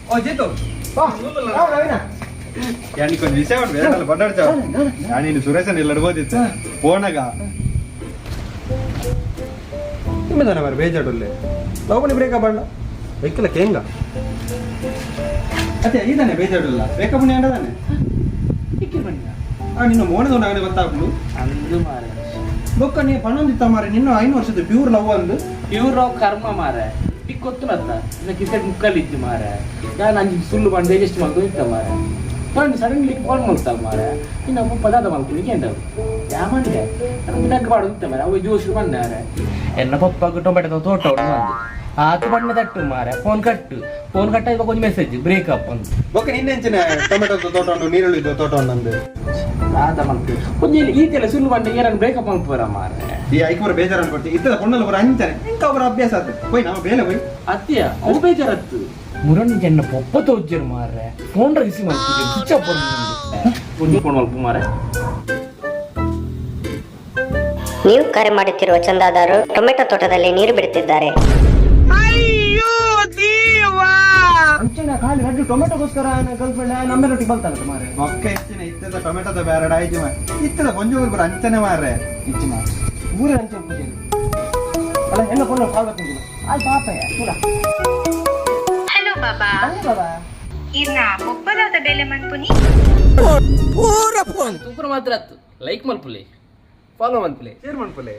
Oh Jito, yani కొంచెం విషయం వేరే వాళ్ళు పడ్డాడు నేను సురేష్ అని వెళ్ళడిపోతే పోనగా నిమ్మదాన మరి ಬೇಜಾಡುಲ್ಲೇ ಲೋಕನಿ ಬ್ರೇಕಪ್ ಅಣ್ಣ ವೆಕ್ಕಲ ಕೇಂಗ ಅತ್ತೆ ಇದಾನೆ ಬೇಜಾಡುಲ್ಲ ಬ್ರೇಕಪ್ ನಿ ಅಂಡದಾನೆ ಇಕ್ಕಿ ಬಣ್ಣ ನಿನ್ನ ಮೋನದ ಉಂಡಾಗನೆ ಗೊತ್ತಾಗ್ಲು ಅಂದು ಮಾರೆ ಬೊಕ್ಕ ನೀ ಪಣೊಂದಿತ್ತ ಮಾರೆ ನಿನ್ನ 5 ವರ್ಷದ ಪ್ಯೂರ್ ಲವ್ ಅಂದು ಪ್ಯೂರ್ ಲವ್ ಕರ್ಮ ಮಾರೆ ಈಗ ಗೊತ್ತುನತ್ತ ಇನ್ನ ಕಿಸೆಟ್ ಮುಕ್ಕಲ್ಲಿತ್ತು ಮಾರೆ ನಾನು ಅಂಜಿ ಸುಳ್ಳು ಬಂದು ಡೈಜೆಸ್ಟ್ ಮಾಡ್ಕೊಂಡು ಇತ್ತ ಮಾರೆ ಬಂದು ಸಡನ್ಲಿ ಕಾಲ್ ಮಾಡ್ತಾವ ಮಾರೆ ಇನ್ನು ಅಪ್ಪ ಪದಾರ್ಥ ಮಾಡ್ಕೊಳ್ಳಿಕ್ಕೆ ಅಂತ ಯಾಮಂಡೆ ನನಗೆ ನಗ್ಗ ಮಾಡುತ್ತೆ ಮಾರೆ ಅವು ಜ್ಯೂಸ್ ಬಂದಾರೆ ಎನ್ನ ಪಪ್ಪ ಟೊಮೆಟೊ ತೋಟ ಉಂಟು ಆತು ಬಣ್ಣ ತಟ್ಟು ಮಾರೆ ಫೋನ್ ಕಟ್ಟ ಇವಾಗ ಒಂದು ಮೆಸೇಜ್ ಬ್ರೇಕಪ್ ಅಂತ ಬೊಕ್ಕ ನಿನ್ನೆಂಚಿನ ಟೊಮೆಟೊ ತೋಟ ಉಂಟು ನೀರುಳ್ಳಿದ್ದು ತೋಟ ಉಂಟು ಆದ ಮಾಡ್ತೀವಿ ಕೊಂಚ ಈತೆಲ್ಲ ಸುಳ್ಳು ಬಂದು ಏನನ್ನು ಬ್ರೇಕಪ್ ಮಾಡ್ಬಾರ ಮಾರೆ ಈ ಐಕೂರ ಬೇಜಾರು ಅನ್ಕೊಡ್ತಿ ಇತ್ತದ ಕೊಂಡಲ್ಲ ಬರ ಅಂಚಾನೆ ಇಂಕ ಅವರ ಅಭ್ಯಾಸ ಆಯ್ತು ಹೋಯ್ ನಾವು ಬೇಲೆ ಹೋಯ್ ಅತ್ತೆಯ ಅವು ಬೇಜಾರತ್ತು ಮುರನ್ ಜನ್ನ ಪೊಪ್ಪ ತೋಜ್ಜರು ಮಾರ್ರೆ ಫೋನ್ ರಿಸೀವ್ ಮಾಡ್ತಿದ್ದೆ ಸ್ವಿಚ್ ಆಫ್ ಒಂದು ಫೋನ್ ಮಾಡ್ಕೊ ಮಾರೆ ನೀವು ಕರೆ ಮಾಡುತ್ತಿರುವ ಚಂದಾದಾರರು ಟೊಮೆಟೊ ತೋಟದಲ್ಲಿ ನೀರು ಬಿಡುತ್ತಿದ್ದಾರೆ. ಅಯ್ಯೋ ದೇವಾ ಅಂಚನ ಖಾಲಿ ರಡ್ಡು ಟೊಮೆಟೊಗೋಸ್ಕರ ಗರ್ಲ್ ಫ್ರೆಂಡ್ ನಮ್ಮೆರೊಟ್ಟಿಗೆ ಬಂತಾನಂತ ಮಾರೆ ಒಕ್ಕ ಹೆಚ್ಚಿನ ಇತ್ತದ ಟೊಮೆಟೊದ ಬೇರಡ ಆಯ್ತು ಮಾರೆ ಇತ್ತದ ಕೊಂಚ ಬರ ಅಂಚನೆ ಮಾರ್ರೆ ಇಚ್ಚಿ ಮಾರೆ ಊರ ಅಂಚ ಪೂಜೆ ಅಲ್ಲ ಹೆಣ್ಣ ಫೋನ್ ಕಾಲ್ ಬರ್ತಿದ್ದಿಲ್ಲ ಆಯ್ತು ಪಾಪಯ್ಯ ಚೂಡ ಹಲೋ ಬಾಬಾ ಇರ್ನ ಒಪ್ಪದಾದ ಬೆಲೆ ಮನ್ಪುನಿ ಪೂರ ಫೋನ್ ತೂಪುರ ಮಾತ್ರ ಲೈಕ್ ಮಲ್ಪುಲೆ ಫಾಲೋ ಮಲ್ಪುಲೆ ಶೇರ್ ಮಾಡ್ಕೊಲೆ